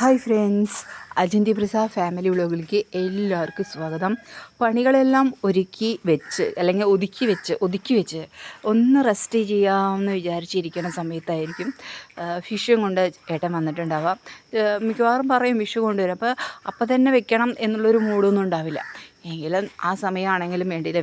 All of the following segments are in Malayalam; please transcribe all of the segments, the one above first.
ഹായ് ഫ്രണ്ട്സ്, അജിന്തി പ്രസാദ് ഫാമിലി വ്ളോഗിലേക്ക് എല്ലാവർക്കും സ്വാഗതം. പണികളെല്ലാം ഒതുക്കി വെച്ച് ഒന്ന് റെസ്റ്റ് ചെയ്യാമെന്ന് വിചാരിച്ചിരിക്കുന്ന സമയത്തായിരിക്കും ഫിഷും കൊണ്ട് ഏട്ടൻ വന്നിട്ടുണ്ടാവാം. മിക്കവാറും പറയും ഫിഷ് കൊണ്ടുവരും, അപ്പോൾ തന്നെ വെക്കണം എന്നുള്ളൊരു മൂഡൊന്നും ഉണ്ടാവില്ല. എങ്കിലും ആ സമയമാണെങ്കിലും വേണ്ടിയില്ല,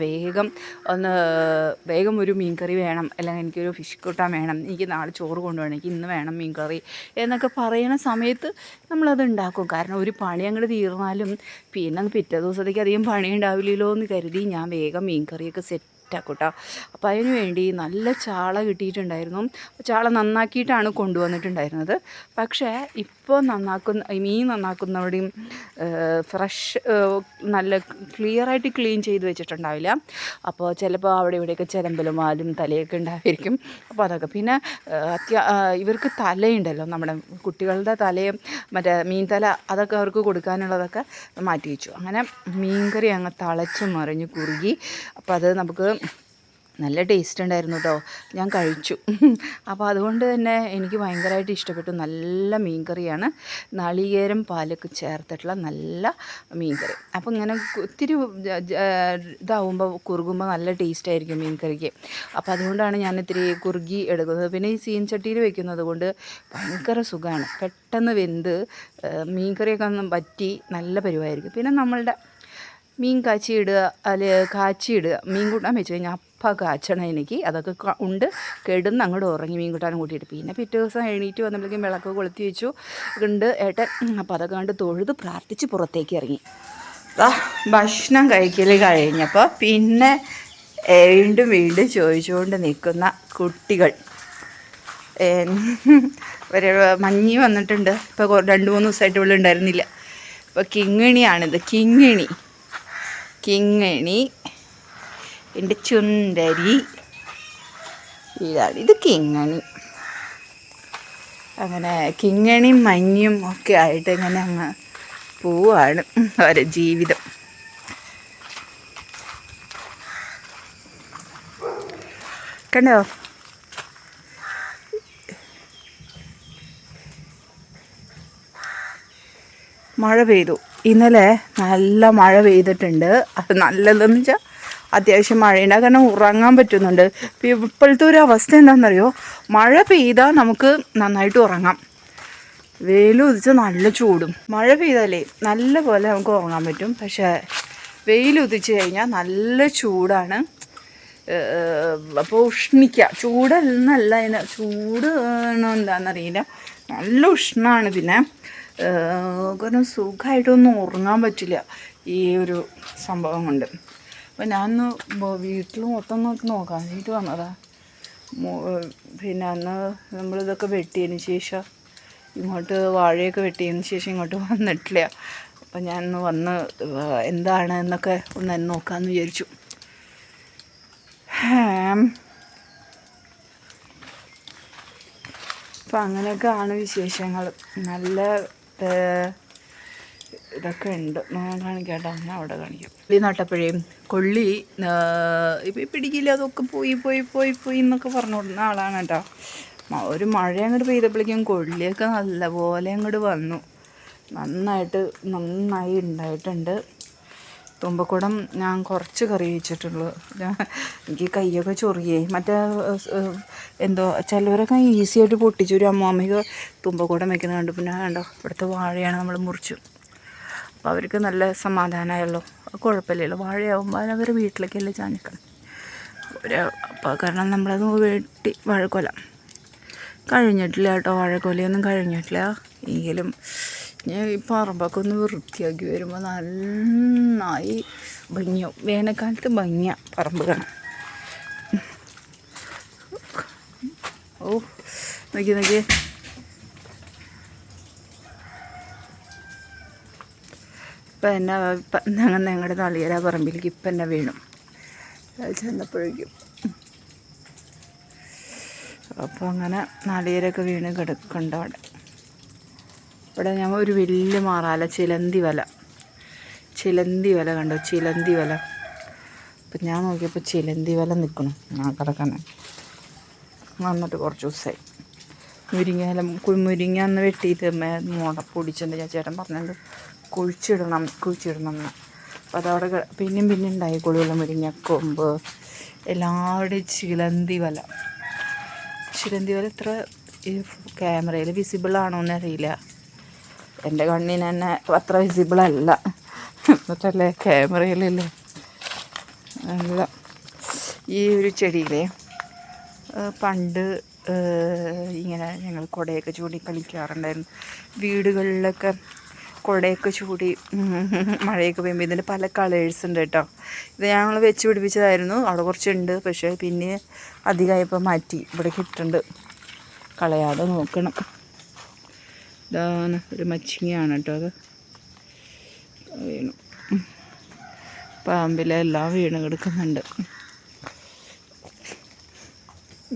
വേഗം ഒരു മീൻ കറി വേണം, അല്ലെങ്കിൽ എനിക്കൊരു ഫിഷ് കൂട്ടാൻ വേണം, എനിക്ക് നാളെ ചോറ് കൊണ്ടുപോകണം, എനിക്ക് ഇന്ന് വേണം മീൻ കറി എന്നൊക്കെ പറയുന്ന സമയത്ത് നമ്മളത് ഉണ്ടാക്കും. കാരണം ഒരു പണി അങ്ങോട്ട് തീർന്നാലും പിന്നെ പിറ്റേ ദിവസത്തേക്ക് അധികം പണി ഉണ്ടാവില്ലല്ലോ എന്ന് കരുതി ഞാൻ വേഗം മീൻ കറിയൊക്കെ സെറ്റാക്കൂട്ടോ. അപ്പോൾ അതിന് വേണ്ടി നല്ല ചാള കിട്ടിയിട്ടുണ്ടായിരുന്നു. ചാള നന്നാക്കിയിട്ടാണ് കൊണ്ടുവന്നിട്ടുണ്ടായിരുന്നത്. പക്ഷേ ഇപ്പോൾ മീൻ നന്നാക്കുന്നവിടെയും ഫ്രഷ് നല്ല ക്ലിയറായിട്ട് ക്ലീൻ ചെയ്ത് വെച്ചിട്ടുണ്ടാവില്ല. അപ്പോൾ ചിലപ്പോൾ അവിടെ ഇവിടെയൊക്കെ ചിലമ്പലും വാലും തലയൊക്കെ ഉണ്ടായിരിക്കും. അപ്പോൾ അതൊക്കെ പിന്നെ ഇവർക്ക് തലയുണ്ടല്ലോ, നമ്മുടെ കുട്ടികളുടെ തലയും മറ്റേ മീൻ തല, അതൊക്കെ അവർക്ക് കൊടുക്കാനുള്ളതൊക്കെ മാറ്റി വെച്ചു. അങ്ങനെ മീൻകറി അങ്ങ് തിളച്ച് മറിഞ്ഞ് കുറുകി. അപ്പോൾ അത് നമുക്ക് നല്ല ടേസ്റ്റ് ഉണ്ടായിരുന്നു കേട്ടോ, ഞാൻ കഴിച്ചു. അപ്പോൾ അതുകൊണ്ട് തന്നെ എനിക്ക് ഭയങ്കരമായിട്ട് ഇഷ്ടപ്പെട്ടു. നല്ല മീൻ കറിയാണ്, നാളികേരം പാലൊക്കെ ചേർത്തിട്ടുള്ള നല്ല മീൻ കറി. അപ്പോൾ ഇങ്ങനെ ഒത്തിരി ഇതാവുമ്പോൾ കുറുകുമ്പോൾ നല്ല ടേസ്റ്റ് ആയിരിക്കും മീൻ കറിക്ക്. അപ്പോൾ അതുകൊണ്ടാണ് ഞാൻ ഇത്തിരി കുറുകി എടുക്കുന്നത്. പിന്നെ ഈ ചീനച്ചട്ടിയിൽ വെക്കുന്നത് കൊണ്ട് ഭയങ്കര സുഖമാണ്, പെട്ടെന്ന് വെന്ത് മീൻ കറിയൊക്കെ ഒന്ന് വറ്റി നല്ല പരിവായിരിക്കും. പിന്നെ നമ്മളുടെ മീൻ കാച്ചിയിടുക, മീൻ കൂട്ടാൻ വെച്ച് കഴിഞ്ഞാൽ അപ്പം കാച്ചണം എനിക്ക്. അതൊക്കെ കെടുന്ന് അങ്ങോട്ട് ഉറങ്ങി മീൻ കൂട്ടാനും കൂട്ടിയിട്ട്. പിന്നെ പിറ്റേ ദിവസം എണീറ്റ് വന്നപ്പോഴേക്കും വിളക്ക് കൊളുത്തി വെച്ചു ഏട്ടൻ. അപ്പോൾ അതൊക്കെ കണ്ട് തൊഴുത് പ്രാർത്ഥിച്ച് പുറത്തേക്ക് ഇറങ്ങി. ഭക്ഷണം കഴിക്കൽ കഴിഞ്ഞപ്പോൾ പിന്നെ വീണ്ടും ചോദിച്ചുകൊണ്ട് നിൽക്കുന്ന കുട്ടികൾ. ഒരു മഞ്ഞി വന്നിട്ടുണ്ട്. ഇപ്പോൾ 2-3 ദിവസമായിട്ട് ഇവിടെ ഉണ്ടായിരുന്നില്ല. ഇപ്പോൾ കിങ്ങിണിയാണിത്, കിങ്ങിണി എൻ്റെ ചുണ്ടരി, ഇത് കിങ്ങിണി. അങ്ങനെ കിങ്ങിണിയും മഞ്ഞും ഒക്കെ ആയിട്ട് ഇങ്ങനെ അങ്ങ് പോവാണ് അവരെ ജീവിതം. കണ്ടോ, മഴ പെയ്തു. ഇന്നലെ നല്ല മഴ പെയ്തിട്ടുണ്ട്. അത് നല്ലതെന്ന് വെച്ചാൽ അത്യാവശ്യം മഴയുണ്ട്, കാരണം ഉറങ്ങാൻ പറ്റുന്നുണ്ട്. ഇപ്പോഴത്തെ ഒരു അവസ്ഥ എന്താണെന്നറിയോ, മഴ പെയ്താൽ നമുക്ക് നന്നായിട്ട് ഉറങ്ങാം, വെയിലുദിച്ചാൽ നല്ല ചൂടും. മഴ പെയ്താലേ നല്ല പോലെ നമുക്ക് ഉറങ്ങാൻ പറ്റും, പക്ഷേ വെയിലുദിച്ച് കഴിഞ്ഞാൽ നല്ല ചൂടാണ്. അപ്പോൾ ചൂടല്ല, ചൂട് എന്താണെന്നറിയില്ല, നല്ല ഉഷ്ണമാണ്. പിന്നെ കാരണം സുഖമായിട്ടൊന്നും ഉറങ്ങാൻ പറ്റില്ല ഈ ഒരു സംഭവം കൊണ്ട്. അപ്പോൾ ഞാനൊന്ന് വീട്ടിൽ മൊത്തം നോക്കാനായിട്ട് വന്നതാ. പിന്നെ അന്ന് നമ്മളിതൊക്കെ വെട്ടിയതിന് ശേഷം വാഴയൊക്കെ വെട്ടിയതിന് ശേഷം ഇങ്ങോട്ട് വന്നിട്ടില്ല. അപ്പം ഞാനൊന്ന് വന്ന് എന്താണ് എന്നൊക്കെ ഒന്ന് നോക്കാമെന്ന് വിചാരിച്ചു. അപ്പം അങ്ങനെയൊക്കെയാണ് വിശേഷങ്ങൾ. നല്ല ഇതൊക്കെ ഉണ്ട്, കാണിക്കാട്ടോ, ഞാൻ അവിടെ കാണിക്കാം. കൊള്ളി നട്ടപ്പോഴേയും കൊള്ളി പിടിക്കില്ല, അതൊക്കെ പോയി എന്നൊക്കെ പറഞ്ഞുകൊടുക്കുന്ന ആളാണ് കേട്ടോ. ഒരു മഴ അങ്ങോട്ട് പെയ്തപ്പോഴേക്കും കൊള്ളിയൊക്കെ നല്ലപോലെ അങ്ങോട്ട് വന്നു, നന്നായി ഉണ്ടായിട്ടുണ്ട്. തുമ്പക്കുടം ഞാൻ കുറച്ച് കറി വെച്ചിട്ടുള്ളൂ. എനിക്ക് കൈയൊക്കെ ചൊറിയേ. എന്തോ ചിലവരൊക്കെ ഈസിയായിട്ട് പൊട്ടിച്ചു. ഒരു അമ്മമ്മയ്ക്ക് തുമ്പക്കുടം വെക്കുന്നത് കണ്ടു. പിന്നെ കണ്ടോ, ഇവിടുത്തെ വാഴയാണ് നമ്മൾ മുറിച്ചു. അപ്പോൾ അവർക്ക് നല്ല സമാധാനമായല്ലോ, കുഴപ്പമില്ലല്ലോ. വാഴയാവുമ്പോൾ അവർ വീട്ടിലേക്കല്ലേ ചാഞ്ഞിക്കണം. അപ്പോൾ കാരണം നമ്മളത് വെട്ടി വാഴക്കൊല കഴിഞ്ഞിട്ടില്ല കേട്ടോ, വാഴക്കൊലയൊന്നും കഴിഞ്ഞിട്ടില്ല. എങ്കിലും ഞാൻ ഈ പറമ്പൊക്കെ ഒന്ന് വൃത്തിയാക്കി വരുമ്പോൾ നന്നായി ഭംഗിയാവും. വേനൽക്കാലത്ത് ഭംഗിയാണ് പറമ്പ് കാണാൻ. നോക്കി ഇപ്പം ഞങ്ങളുടെ നാളികേര പറമ്പിലേക്ക് ഇപ്പം എന്നെ വീണു ചെന്നപ്പോഴേക്കും. അപ്പോൾ അങ്ങനെ നാളികേരമൊക്കെ വീണ് കിടക്കുന്നുണ്ട് അവിടെ. ഇവിടെ ഞാൻ ഒരു വലിയ മാറാല ചിലന്തി വല കണ്ടോ, ചിലന്തി വല. അപ്പം ഞാൻ നോക്കിയപ്പോൾ ചിലന്തി വല നിൽക്കണം കിടക്കണം. വന്നിട്ട് കുറച്ച് ദിവസമായി. മുരിങ്ങ ഒന്ന് വെട്ടിയിട്ട് പൊടിച്ചിട്ടുണ്ട്. ഞാൻ ചേട്ടൻ പറഞ്ഞിട്ടുണ്ട് കുഴിച്ചിടണം എന്ന്. അപ്പോൾ അതവിടെ പിന്നെയും ഉണ്ടായിക്കോളുമല്ലോ മുരിങ്ങക്കൊമ്പ്. എല്ലാവരുടെയും ചിലന്തി വല ഇത്ര ക്യാമറയിൽ വിസിബിളാണോ എന്നറിയില്ല. എൻ്റെ കണ്ണിന് തന്നെ അത്ര വിസിബിളല്ല, എന്നിട്ടല്ലേ ക്യാമറയിലല്ലേ. അല്ല, ഈ ഒരു ചെടിയിലെ പണ്ട് ഇങ്ങനെ ഞങ്ങൾ കുടയൊക്കെ ചൂടി കളിക്കാറുണ്ടായിരുന്നു. വീടുകളിലൊക്കെ കുടയൊക്കെ ചൂടി മഴയൊക്കെ പെയ്യുമ്പോൾ ഇതിൻ്റെ പല കളേഴ്സ് ഉണ്ട് കേട്ടോ. ഇത് ഞങ്ങൾ വെച്ച് പിടിപ്പിച്ചതായിരുന്നു. അവിടെ കുറച്ചുണ്ട്, പക്ഷേ പിന്നെ അധികമായപ്പോൾ മാറ്റി. ഇവിടെ കിട്ടുന്നുണ്ട്, കളയാതെ നോക്കണം. ഇതാണ് ഒരു മച്ചിങ്ങയാണ് കേട്ടോ. അത് വീണു, പാമ്പിലെല്ലാം വീണ് കിടക്കുന്നുണ്ട്.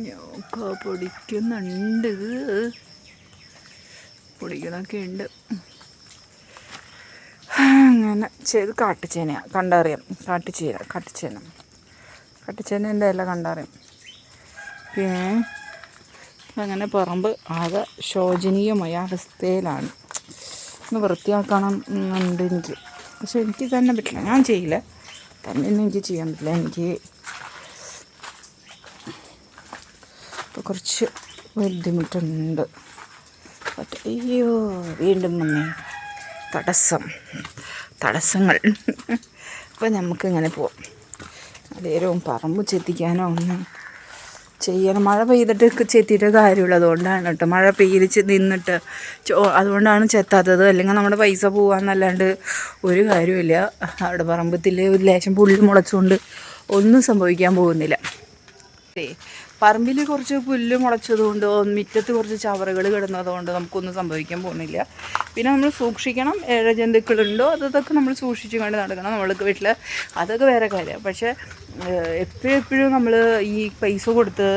ഞൊക്കെ പൊടിക്കണൊക്കെ ഉണ്ട്. അങ്ങനെ ചെയ്ത് കാട്ടുചേനയാണ്, കണ്ടറിയാം. കാട്ടുചേനേൻ്റെ എല്ലാം കണ്ടറിയാം. പിന്നെ അങ്ങനെ പറമ്പ് ആകെ ശോചനീയമായ അവസ്ഥയിലാണ്. ഒന്ന് വൃത്തിയാക്കണം എന്നുണ്ട് എനിക്ക്, പക്ഷെ എനിക്ക് തന്നെ പറ്റില്ല. ഞാൻ ചെയ്യില്ല, തന്നെ എനിക്ക് ചെയ്യാൻ പറ്റില്ല. എനിക്ക് ഇപ്പോൾ കുറച്ച് ബുദ്ധിമുട്ടുണ്ട്. അയ്യോ, വീണ്ടും വന്നേ തടസ്സങ്ങൾ. അപ്പോൾ നമുക്കിങ്ങനെ പോവാം. അതേരവും പറമ്പ് ചെത്തിക്കാനോ ഒന്നും ചെയ്യണം. മഴ പെയ്തിട്ട് ചെത്തിയിട്ട് കാര്യമുള്ളൂ. അതുകൊണ്ടാണ് കേട്ടോ മഴ പെയ്യിച്ച് നിന്നിട്ട് അതുകൊണ്ടാണ് ചെത്താത്തത്. അല്ലെങ്കിൽ നമ്മുടെ പൈസ പോകാമെന്നല്ലാണ്ട് ഒരു കാര്യമില്ല. അവിടെ പറമ്പത്തിൽ ഒരു ലേശം പുല്ല് മുളച്ചുകൊണ്ട് ഒന്നും സംഭവിക്കാൻ പോകുന്നില്ല. പറമ്പിൽ കുറച്ച് പുല്ല് മുളച്ചതുകൊണ്ടോ മുറ്റത്ത് കുറച്ച് ചവറുകൾ കിടന്നതുകൊണ്ടോ നമുക്കൊന്നും സംഭവിക്കാൻ പോകുന്നില്ല. പിന്നെ നമ്മൾ സൂക്ഷിക്കണം. ജന്തുക്കളുണ്ടോ അതൊക്കെ നമ്മൾ സൂക്ഷിച്ച് കണ്ട് നടക്കണം. നമ്മൾക്ക് വീട്ടിൽ അതൊക്കെ വേറെ കാര്യം. പക്ഷേ എപ്പോഴും നമ്മൾ ഈ പൈസ കൊടുത്ത്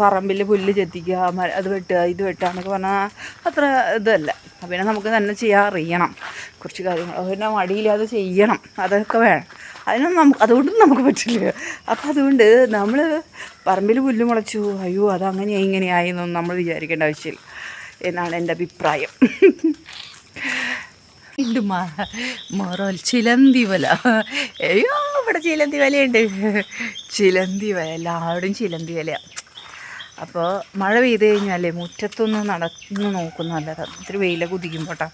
പറമ്പിൽ പുല്ല് ചെത്തിക്കുക, അത് വെട്ടുക, ഇത് വെട്ടുക എന്നൊക്കെ പറഞ്ഞാൽ അത്ര ഇതല്ല. പിന്നെ നമുക്ക് തന്നെ ചെയ്യാൻ അറിയണം കുറച്ച് കാര്യങ്ങൾ. പിന്നെ മടിയില്ലാതെ ചെയ്യണം, അതൊക്കെ വേണം. അതുകൊണ്ടും നമുക്ക് പറ്റില്ല. അപ്പം അതുകൊണ്ട് നമ്മൾ പറമ്പിൽ പുല്ല് മുളച്ചു, അയ്യോ അതങ്ങനെയായി ഇങ്ങനെയായി എന്നൊന്നും നമ്മൾ വിചാരിക്കേണ്ട ആവശ്യമില്ല എന്നാണ് എൻ്റെ അഭിപ്രായം. മൊറൽ ചിലന്തി വല, അയ്യോ ഇവിടെ ചിലന്തി വലയുണ്ട്. ചിലന്തി വല, എല്ലാവരും ചിലന്തി വലയാണ്. അപ്പോൾ മഴ പെയ്ത് കഴിഞ്ഞാലേ മുറ്റത്തൊന്ന് നടന്ന് നോക്കുന്നതല്ല. ഇത്തിരി വെയിലൊക്കെ ഉദിക്കുമ്പോട്ടാ,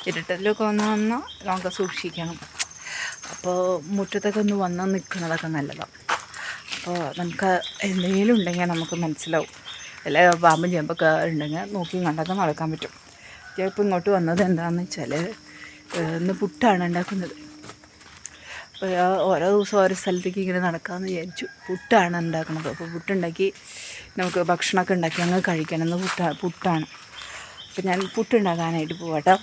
ഇരുട്ടലിലൊക്കെ വന്നാൽ നമുക്ക് സൂക്ഷിക്കണം. അപ്പോൾ മുറ്റത്തൊക്കെ ഒന്ന് വന്ന് നിൽക്കുന്നതൊക്കെ നല്ലതാണ്. അപ്പോൾ നമുക്ക് എന്തെങ്കിലും ഉണ്ടെങ്കിൽ നമുക്ക് മനസ്സിലാവും. എല്ലാ പാമ്പും ചേമ്പൊക്കെ ഉണ്ടെങ്കിൽ നോക്കി കണ്ടൊക്കെ നടക്കാൻ പറ്റും. ഞാൻ ഇപ്പോൾ ഇങ്ങോട്ട് വന്നത് എന്താണെന്ന് വെച്ചാൽ ഇന്ന് പുട്ടാണ് ഉണ്ടാക്കുന്നത്. അപ്പോൾ ഓരോ ദിവസം ഓരോ സ്ഥലത്തേക്ക് ഇങ്ങനെ നടക്കാമെന്ന് വിചാരിച്ചു. പുട്ടാണ് ഉണ്ടാക്കുന്നത്. അപ്പോൾ പുട്ടുണ്ടാക്കി നമുക്ക് ഭക്ഷണമൊക്കെ ഉണ്ടാക്കി അങ്ങ് കഴിക്കണം. ഇന്ന് പുട്ടാണ്. അപ്പോൾ ഞാൻ പുട്ടുണ്ടാക്കാനായിട്ട് പോവാട്ടോ.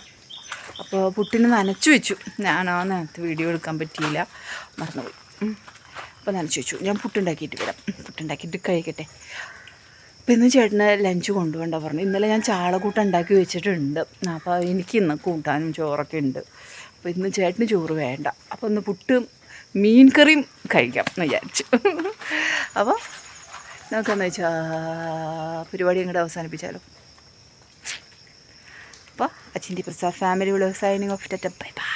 അപ്പോൾ പുട്ടിന് നനച്ച് വെച്ചു. ഞാനോ നേരത്തെ വീഡിയോ എടുക്കാൻ പറ്റിയില്ല, മറന്നുപോയി. അപ്പോൾ നനച്ച് വെച്ചു. ഞാൻ പുട്ടുണ്ടാക്കിയിട്ട് വരാം. പുട്ടുണ്ടാക്കിയിട്ട് കഴിക്കട്ടെ. അപ്പോൾ ഇന്ന് ചേട്ടന് ലഞ്ച് കൊണ്ടുപോകണ്ട പറഞ്ഞു. ഇന്നലെ ഞാൻ ചാളക്കൂട്ടം ഉണ്ടാക്കി വെച്ചിട്ടുണ്ട്. അപ്പോൾ എനിക്ക് ഇന്ന് കൂട്ടാനും ചോറൊക്കെ ഉണ്ട്. അപ്പോൾ ഇന്ന് ചേട്ടന് ചോറ് വേണ്ട. അപ്പോൾ ഒന്ന് പുട്ടും മീൻ കറിയും കഴിക്കാം എന്ന് വിചാരിച്ചു. അപ്പോൾ നമുക്കെന്ന് വെച്ചാൽ പരിപാടി അങ്ങോട്ട് അവസാനിപ്പിച്ചാലോ. അപ്പോൾ അച്ചിൻ്റെ Prasad family vlog signing off. Bye by.